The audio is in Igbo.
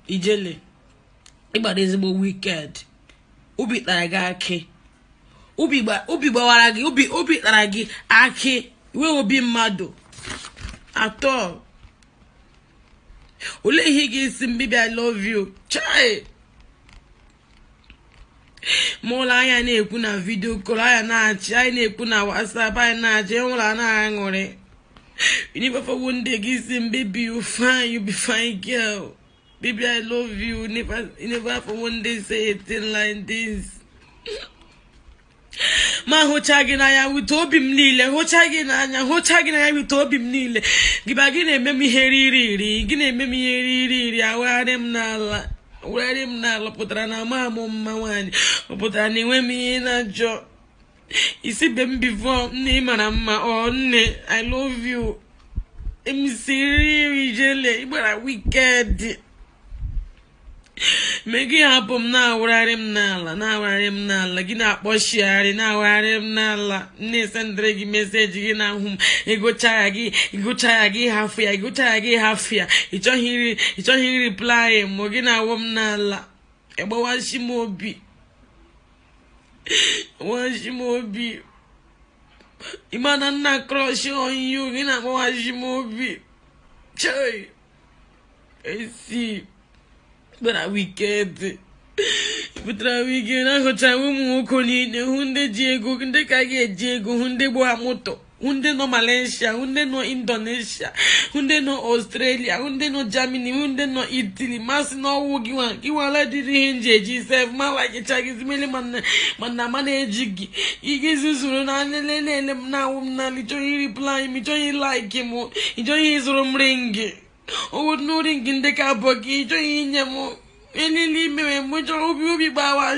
ijele ịgbara ezigbo wicked obi tara gị akị obi gbawara gị obi tara gị akị we obi mmadụ atọ ole ihe gị isi mbibi I love you chai mola anya na-ekwu na video call anya na-achị anyị na-ekwu na WhatsApp anyị na-achị enwere na-aṅụrị you never for one day gị isi mbibi you fine you be fine girl. Baby, I love you. Never for one day say a thing like this. Ma hochagi na ya with obim niile. Hochagi na ya with obim niile. Giba gine memi heriri. Gine memi heriri. Awarem nala. Awarem nala. Putara na mamu mawani. Putara ni wemi na jo. Isi bem before ni manama or ne. I love you. I'm serious, Jelle. But wicked. Megi hapum na wararim nala gị na-akpọchiarị na wararim nala nne sendere gị meseji gị na hum egocha ya gị hafụ ya ịchọghị reply mo gị na awom nala egbawashi m obi imana nna crush on you gị na agbawashi m obi chai esi but I wicked. But I wicked. I got a woman who hunde Diego, hunde kage Diego, hunde Boamoto, hunde no Malaysia, hunde no Indonesia, hunde no Australia, hunde no Germany, hunde no Italy, mas no Wugiwan, Kiwala did hinge, G7, my like a Chinese milliman, Manamane jiggy. He gives us now, Nali, reply, me, joy like him, enjoy his room ring. Oh, no ring in the car, Bogi, join him. Any limit, which will be by